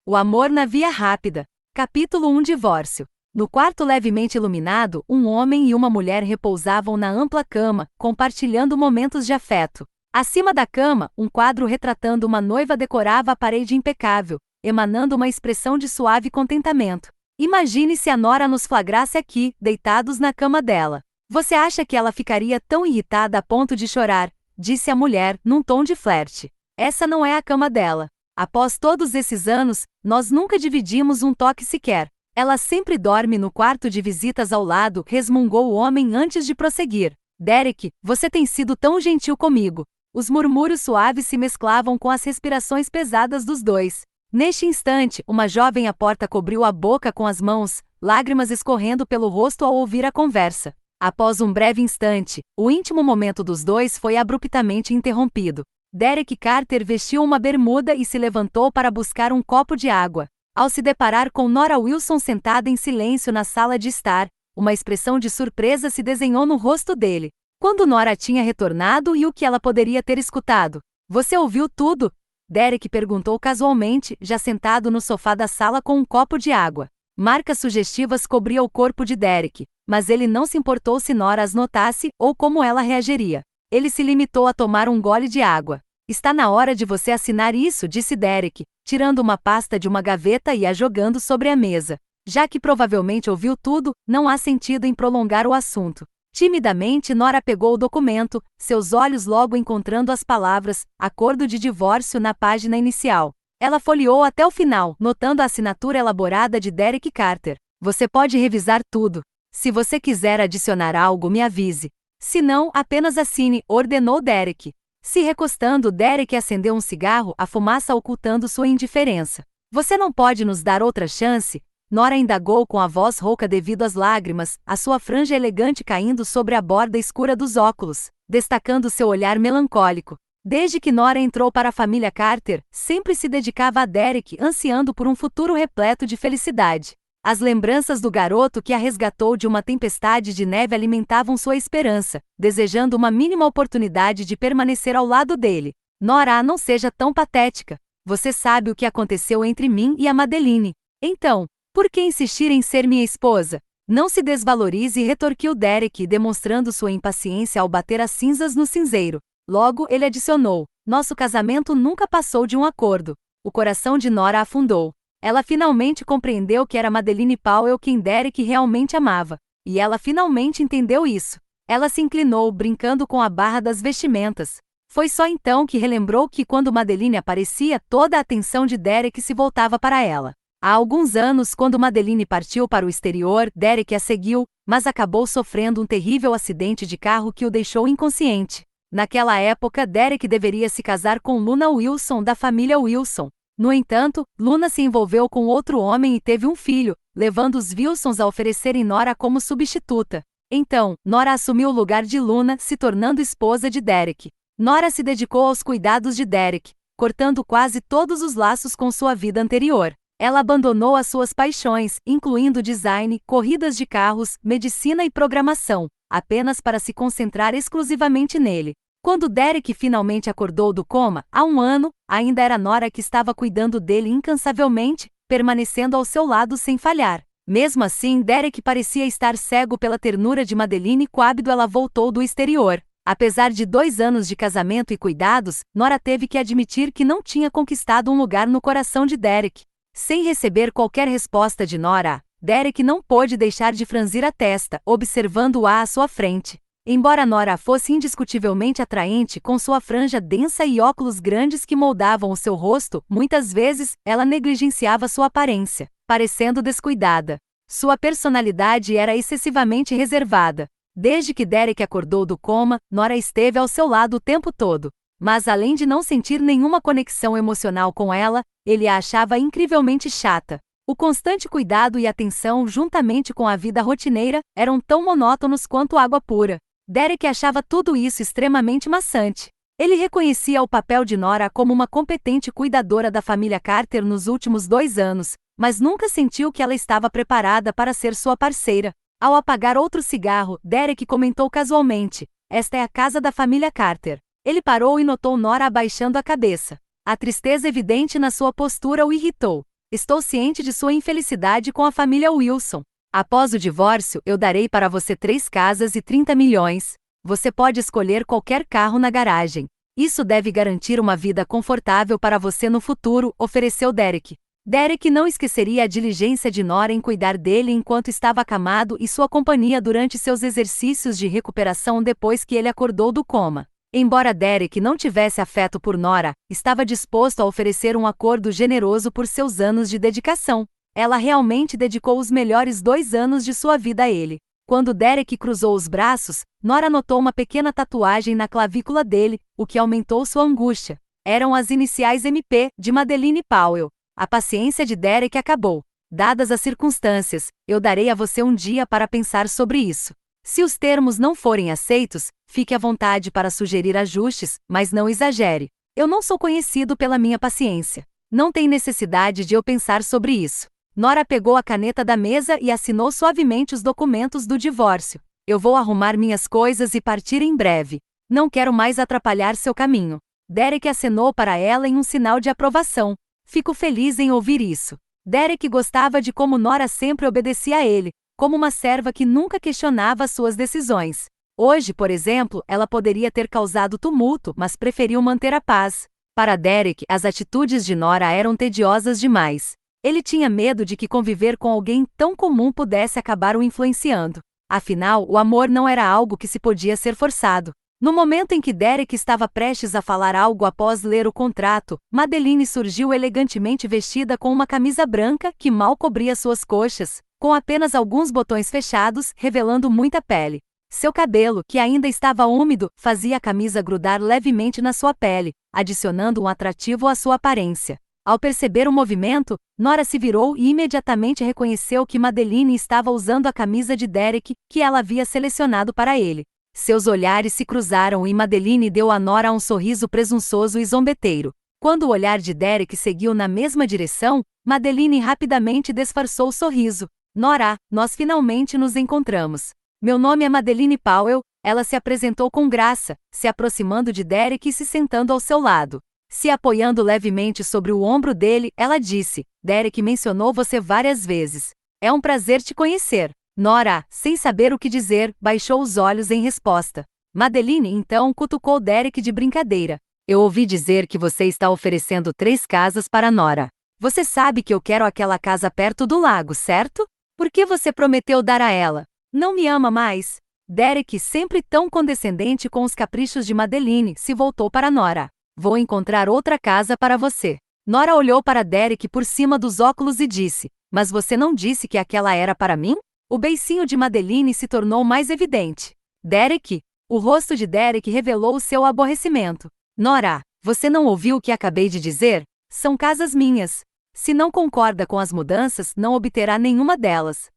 O amor na via rápida. Capítulo 1 Divórcio. No quarto levemente iluminado, um homem e uma mulher repousavam na ampla cama, compartilhando momentos de afeto. Acima da cama, um quadro retratando uma noiva decorava a parede impecável, emanando uma expressão de suave contentamento. Imagine se a nora nos flagrasse aqui, deitados na cama dela. Você acha que ela ficaria tão irritada a ponto de chorar? Disse a mulher, num tom de flerte. Essa não é a cama dela. Após todos esses anos, nós nunca dividimos um toque sequer. Ela sempre dorme no quarto de visitas ao lado, resmungou o homem antes de prosseguir. Derek, você tem sido tão gentil comigo. Os murmúrios suaves se mesclavam com as respirações pesadas dos dois. Neste instante, uma jovem à porta cobriu a boca com as mãos, lágrimas escorrendo pelo rosto ao ouvir a conversa. Após um breve instante, o íntimo momento dos dois foi abruptamente interrompido. Derek Carter vestiu uma bermuda e se levantou para buscar um copo de água. Ao se deparar com Nora Wilson sentada em silêncio na sala de estar, uma expressão de surpresa se desenhou no rosto dele. Quando Nora tinha retornado e o que ela poderia ter escutado? Você ouviu tudo? Derek perguntou casualmente, já sentado no sofá da sala com um copo de água. Marcas sugestivas cobriam o corpo de Derek, mas ele não se importou se Nora as notasse ou como ela reagiria. Ele se limitou a tomar um gole de água. Está na hora de você assinar isso, disse Derek, tirando uma pasta de uma gaveta e a jogando sobre a mesa. Já que provavelmente ouviu tudo, não há sentido em prolongar o assunto. Timidamente Nora pegou o documento, seus olhos logo encontrando as palavras acordo de divórcio na página inicial. Ela folheou até o final, notando a assinatura elaborada de Derek Carter. Você pode revisar tudo. Se você quiser adicionar algo, me avise. Se não, apenas assine, ordenou Derek. Se recostando, Derek acendeu um cigarro, a fumaça ocultando sua indiferença. Você não pode nos dar outra chance? Nora indagou com a voz rouca devido às lágrimas, a sua franja elegante caindo sobre a borda escura dos óculos, destacando seu olhar melancólico. Desde que Nora entrou para a família Carter, sempre se dedicava a Derek, ansiando por um futuro repleto de felicidade. As lembranças do garoto que a resgatou de uma tempestade de neve alimentavam sua esperança, desejando uma mínima oportunidade de permanecer ao lado dele. Nora, não seja tão patética. Você sabe o que aconteceu entre mim e a Madeline. Então, por que insistir em ser minha esposa? Não se desvalorize, retorquiu Derek, demonstrando sua impaciência ao bater as cinzas no cinzeiro. Logo, ele adicionou: nosso casamento nunca passou de um acordo. O coração de Nora afundou. Ela finalmente compreendeu que era Madeline Powell quem Derek realmente amava. E ela finalmente entendeu isso. Ela se inclinou, brincando com a barra das vestimentas. Foi só então que relembrou que quando Madeline aparecia, toda a atenção de Derek se voltava para ela. Há alguns anos, quando Madeline partiu para o exterior, Derek a seguiu, mas acabou sofrendo um terrível acidente de carro que o deixou inconsciente. Naquela época, Derek deveria se casar com Luna Wilson, da família Wilson. No entanto, Luna se envolveu com outro homem e teve um filho, levando os Wilsons a oferecerem Nora como substituta. Então, Nora assumiu o lugar de Luna, se tornando esposa de Derek. Nora se dedicou aos cuidados de Derek, cortando quase todos os laços com sua vida anterior. Ela abandonou as suas paixões, incluindo design, corridas de carros, medicina e programação, apenas para se concentrar exclusivamente nele. Quando Derek finalmente acordou do coma, há um ano, ainda era Nora que estava cuidando dele incansavelmente, permanecendo ao seu lado sem falhar. Mesmo assim, Derek parecia estar cego pela ternura de Madeline quando ela voltou do exterior. Apesar de 2 anos de casamento e cuidados, Nora teve que admitir que não tinha conquistado um lugar no coração de Derek. Sem receber qualquer resposta de Nora, Derek não pôde deixar de franzir a testa, observando-a à sua frente. Embora Nora fosse indiscutivelmente atraente com sua franja densa e óculos grandes que moldavam o seu rosto, muitas vezes, ela negligenciava sua aparência, parecendo descuidada. Sua personalidade era excessivamente reservada. Desde que Derek acordou do coma, Nora esteve ao seu lado o tempo todo. Mas além de não sentir nenhuma conexão emocional com ela, ele a achava incrivelmente chata. O constante cuidado e atenção, juntamente com a vida rotineira, eram tão monótonos quanto água pura. Derek achava tudo isso extremamente maçante. Ele reconhecia o papel de Nora como uma competente cuidadora da família Carter nos últimos 2 anos, mas nunca sentiu que ela estava preparada para ser sua parceira. Ao apagar outro cigarro, Derek comentou casualmente: esta é a casa da família Carter. Ele parou e notou Nora abaixando a cabeça. A tristeza evidente na sua postura o irritou. Estou ciente de sua infelicidade com a família Wilson. Após o divórcio, eu darei para você 3 casas e 30 milhões. Você pode escolher qualquer carro na garagem. Isso deve garantir uma vida confortável para você no futuro, ofereceu Derek. Derek não esqueceria a diligência de Nora em cuidar dele enquanto estava acamado e sua companhia durante seus exercícios de recuperação depois que ele acordou do coma. Embora Derek não tivesse afeto por Nora, estava disposto a oferecer um acordo generoso por seus anos de dedicação. Ela realmente dedicou os melhores 2 anos de sua vida a ele. Quando Derek cruzou os braços, Nora notou uma pequena tatuagem na clavícula dele, o que aumentou sua angústia. Eram as iniciais MP, de Madeleine Powell. A paciência de Derek acabou. Dadas as circunstâncias, eu darei a você um dia para pensar sobre isso. Se os termos não forem aceitos, fique à vontade para sugerir ajustes, mas não exagere. Eu não sou conhecido pela minha paciência. Não tem necessidade de eu pensar sobre isso. Nora pegou a caneta da mesa e assinou suavemente os documentos do divórcio. Eu vou arrumar minhas coisas e partir em breve. Não quero mais atrapalhar seu caminho. Derek acenou para ela em um sinal de aprovação. Fico feliz em ouvir isso. Derek gostava de como Nora sempre obedecia a ele, como uma serva que nunca questionava suas decisões. Hoje, por exemplo, ela poderia ter causado tumulto, mas preferiu manter a paz. Para Derek, as atitudes de Nora eram tediosas demais. Ele tinha medo de que conviver com alguém tão comum pudesse acabar o influenciando. Afinal, o amor não era algo que se podia ser forçado. No momento em que Derek estava prestes a falar algo após ler o contrato, Madeleine surgiu elegantemente vestida com uma camisa branca que mal cobria suas coxas, com apenas alguns botões fechados, revelando muita pele. Seu cabelo, que ainda estava úmido, fazia a camisa grudar levemente na sua pele, adicionando um atrativo à sua aparência. Ao perceber o movimento, Nora se virou e imediatamente reconheceu que Madeleine estava usando a camisa de Derek, que ela havia selecionado para ele. Seus olhares se cruzaram e Madeleine deu a Nora um sorriso presunçoso e zombeteiro. Quando o olhar de Derek seguiu na mesma direção, Madeleine rapidamente disfarçou o sorriso. Nora, nós finalmente nos encontramos. Meu nome é Madeleine Powell, ela se apresentou com graça, se aproximando de Derek e se sentando ao seu lado. Se apoiando levemente sobre o ombro dele, ela disse, Derek mencionou você várias vezes. É um prazer te conhecer. Nora, sem saber o que dizer, baixou os olhos em resposta. Madeleine então cutucou Derek de brincadeira. Eu ouvi dizer que você está oferecendo 3 casas para Nora. Você sabe que eu quero aquela casa perto do lago, certo? Por que você prometeu dar a ela? Não me ama mais? Derek, sempre tão condescendente com os caprichos de Madeleine, se voltou para Nora. Vou encontrar outra casa para você. Nora olhou para Derek por cima dos óculos e disse, mas você não disse que aquela era para mim? O beicinho de Madeleine se tornou mais evidente. Derek? O rosto de Derek revelou o seu aborrecimento. Nora, você não ouviu o que acabei de dizer? São casas minhas. Se não concorda com as mudanças, não obterá nenhuma delas.